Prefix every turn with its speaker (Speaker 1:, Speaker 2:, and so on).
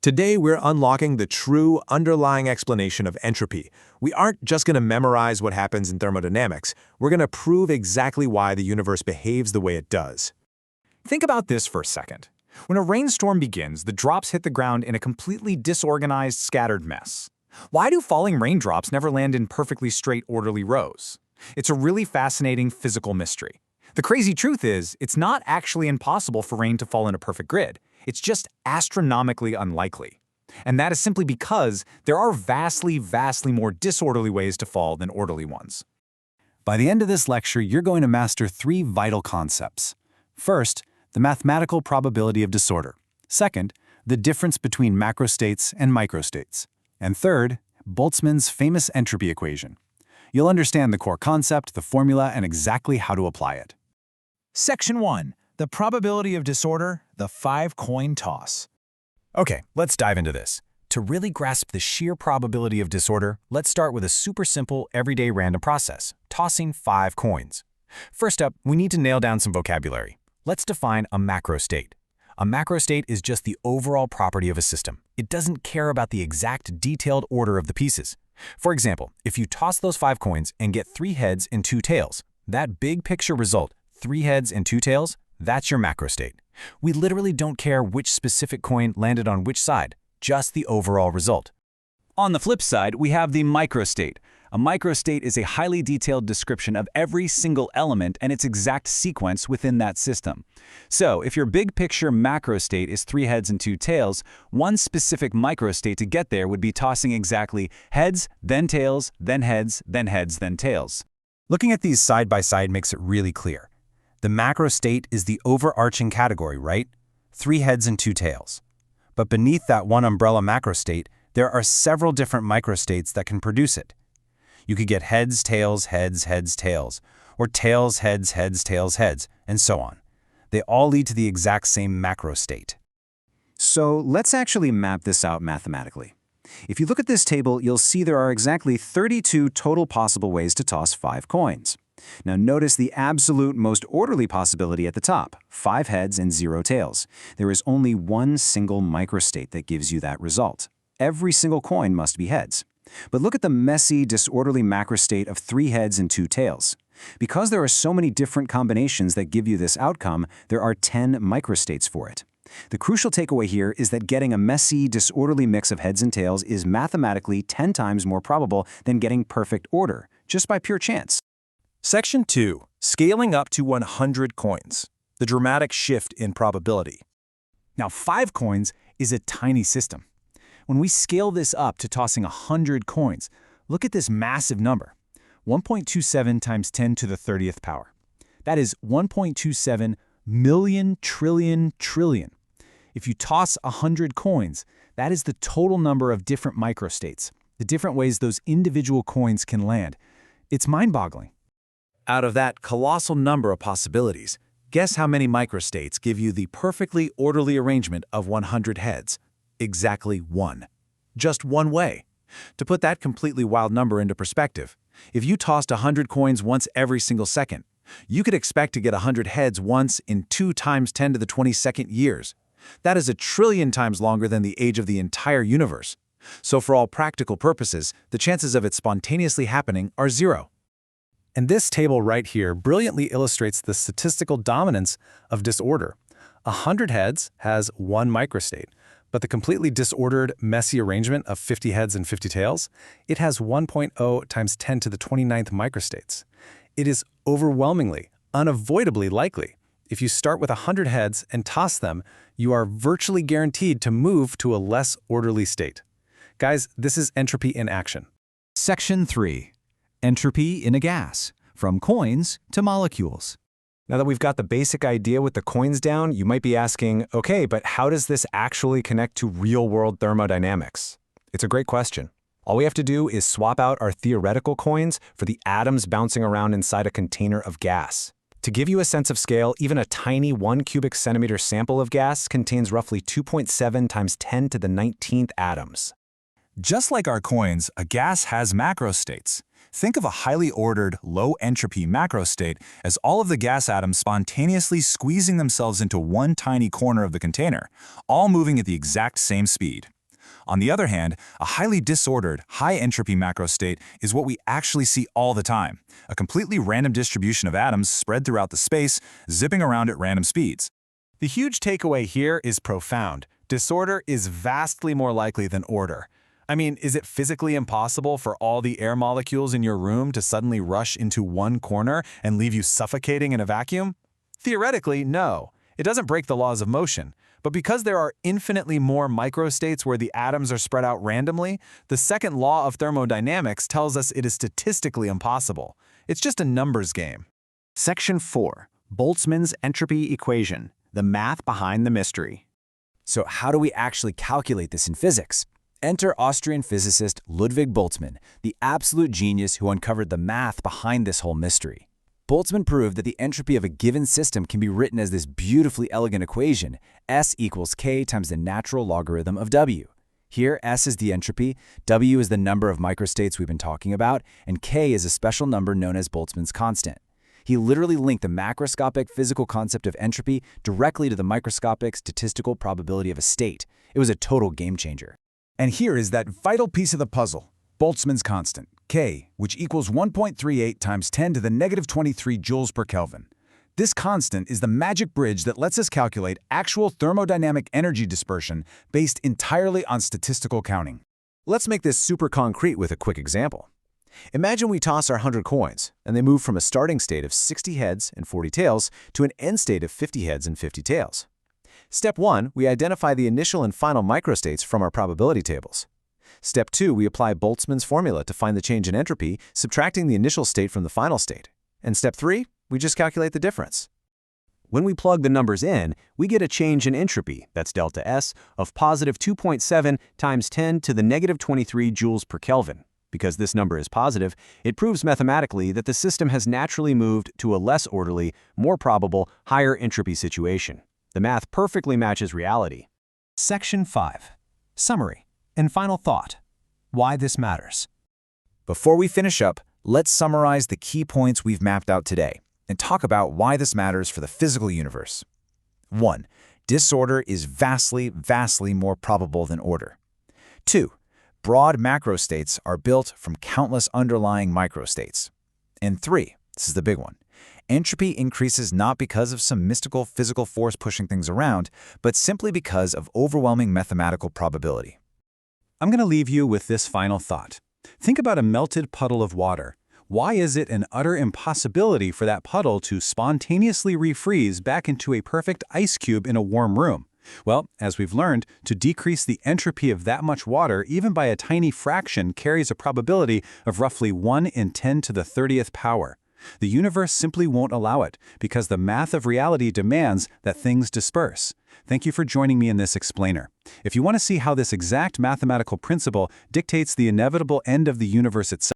Speaker 1: Today, we're unlocking the true underlying explanation of entropy. We aren't just going to memorize what happens in thermodynamics. We're going to prove exactly why the universe behaves the way it does.
Speaker 2: Think about this for a second. When a rainstorm begins, the drops hit the ground in a completely disorganized, scattered mess. Why do falling raindrops never land in perfectly straight, orderly rows? It's a really fascinating physical mystery. The crazy truth is, it's not actually impossible for rain to fall in a perfect grid. It's just astronomically unlikely. And that is simply because there are vastly more disorderly ways to fall than orderly ones.
Speaker 3: By the end of this lecture, you're going to master 3 vital concepts. First, the mathematical probability of disorder. Second, the difference between macrostates and microstates. And third, Boltzmann's famous entropy equation. You'll understand the core concept, the formula, and exactly how to apply it.
Speaker 4: Section 1. The probability of disorder, the 5-coin toss.
Speaker 2: Okay, let's dive into this. To really grasp the sheer probability of disorder, let's start with a super simple, everyday random process, tossing 5 coins. First up, we need to nail down some vocabulary. Let's define a macrostate. A macrostate is just the overall property of a system. It doesn't care about the exact detailed order of the pieces. For example, if you toss those 5 coins and get 3 heads and 2 tails, that big picture result, 3 heads and 2 tails, that's your macrostate. We literally don't care which specific coin landed on which side, just the overall result. On the flip side, we have the microstate. A microstate is a highly detailed description of every single element and its exact sequence within that system. So, if your big picture macrostate is 3 heads and 2 tails, one specific microstate to get there would be tossing exactly heads, then tails, then heads, then heads, then tails.
Speaker 3: Looking at these side by side makes it really clear. The macrostate is the overarching category, right? 3 heads and 2 tails. But beneath that one umbrella macrostate, there are several different microstates that can produce it. You could get heads, tails, heads, heads, tails, or tails, heads, heads, tails, heads, and so on. They all lead to the exact same macrostate.
Speaker 5: So let's actually map this out mathematically. If you look at this table, you'll see there are exactly 32 total possible ways to toss 5 coins. Now notice the absolute most orderly possibility at the top, 5 heads and 0 tails. There is only one single microstate that gives you that result. Every single coin must be heads. But look at the messy, disorderly macrostate of 3 heads and 2 tails. Because there are so many different combinations that give you this outcome, there are 10 microstates for it. The crucial takeaway here is that getting a messy, disorderly mix of heads and tails is mathematically 10 times more probable than getting perfect order, just by pure chance.
Speaker 1: Section 2. Scaling up to 100 coins. The dramatic shift in probability.
Speaker 2: Now, 5 coins is a tiny system. When we scale this up to tossing 100 coins, look at this massive number, 1.27 times 10 to the 30th power. That is 1.27 million trillion. If you toss 100 coins, that is the total number of different microstates, the different ways those individual coins can land. It's mind-boggling.
Speaker 1: Out of that colossal number of possibilities, guess how many microstates give you the perfectly orderly arrangement of 100 heads? Exactly 1. Just one way. To put that completely wild number into perspective, if you tossed 100 coins once every single second, you could expect to get 100 heads once in 2 times 10 to the 22nd years. That is 1 trillion times longer than the age of the entire universe. So for all practical purposes, the chances of it spontaneously happening are 0.
Speaker 3: And this table right here brilliantly illustrates the statistical dominance of disorder. 100 heads has 1 microstate, but the completely disordered, messy arrangement of 50 heads and 50 tails, it has 1.0 times 10 to the 29th microstates. It is overwhelmingly, unavoidably likely. If you start with 100 heads and toss them, you are virtually guaranteed to move to a less orderly state. Guys, this is entropy in action.
Speaker 4: Section 3. Entropy in a gas, from coins to molecules.
Speaker 2: Now that we've got the basic idea with the coins down, you might be asking, okay, but how does this actually connect to real-world thermodynamics? It's a great question. All we have to do is swap out our theoretical coins for the atoms bouncing around inside a container of gas. To give you a sense of scale, even a tiny 1 cubic centimeter sample of gas contains roughly 2.7 times 10 to the 19th atoms.
Speaker 4: Just like our coins, a gas has macrostates.
Speaker 2: Think of a highly ordered, low-entropy macrostate as all of the gas atoms spontaneously squeezing themselves into one tiny corner of the container, all moving at the exact same speed. On the other hand, a highly disordered, high-entropy macrostate is what we actually see all the time, a completely random distribution of atoms spread throughout the space, zipping around at random speeds.
Speaker 3: The huge takeaway here is profound. Disorder is vastly more likely than order. I mean, is it physically impossible for all the air molecules in your room to suddenly rush into one corner and leave you suffocating in a vacuum? Theoretically, no. It doesn't break the laws of motion. But because there are infinitely more microstates where the atoms are spread out randomly, the second law of thermodynamics tells us it is statistically impossible. It's just a numbers game.
Speaker 5: Section 4. Boltzmann's entropy equation, the math behind the mystery. So how do we actually calculate this in physics? Enter Austrian physicist Ludwig Boltzmann, the absolute genius who uncovered the math behind this whole mystery. Boltzmann proved that the entropy of a given system can be written as this beautifully elegant equation, S equals K times the natural logarithm of W. Here, S is the entropy, W is the number of microstates we've been talking about, and K is a special number known as Boltzmann's constant. He literally linked the macroscopic physical concept of entropy directly to the microscopic statistical probability of a state. It was a total game changer.
Speaker 1: And here is that vital piece of the puzzle, Boltzmann's constant, K, which equals 1.38 times 10 to the negative 23 joules per Kelvin. This constant is the magic bridge that lets us calculate actual thermodynamic energy dispersion based entirely on statistical counting.
Speaker 5: Let's make this super concrete with a quick example. Imagine we toss our 100 coins, and they move from a starting state of 60 heads and 40 tails to an end state of 50 heads and 50 tails. Step 1, we identify the initial and final microstates from our probability tables. Step 2, we apply Boltzmann's formula to find the change in entropy, subtracting the initial state from the final state. And step 3, we just calculate the difference. When we plug the numbers in, we get a change in entropy, that's delta S, of positive 2.7 times 10 to the negative 23 joules per Kelvin. Because this number is positive, it proves mathematically that the system has naturally moved to a less orderly, more probable, higher entropy situation. The math perfectly matches reality.
Speaker 4: Section 5. Summary and final thought. Why this matters.
Speaker 1: Before we finish up, let's summarize the key points we've mapped out today and talk about why this matters for the physical universe. 1. Disorder is vastly, vastly more probable than order. 2. Broad macrostates are built from countless underlying microstates. And 3, this is the big one, entropy increases not because of some mystical physical force pushing things around, but simply because of overwhelming mathematical probability.
Speaker 3: I'm going to leave you with this final thought. Think about a melted puddle of water. Why is it an utter impossibility for that puddle to spontaneously refreeze back into a perfect ice cube in a warm room? Well, as we've learned, to decrease the entropy of that much water even by a tiny fraction carries a probability of roughly 1 in 10 to the 30th power. The universe simply won't allow it because the math of reality demands that things disperse. Thank you for joining me in this explainer. If you want to see how this exact mathematical principle dictates the inevitable end of the universe itself,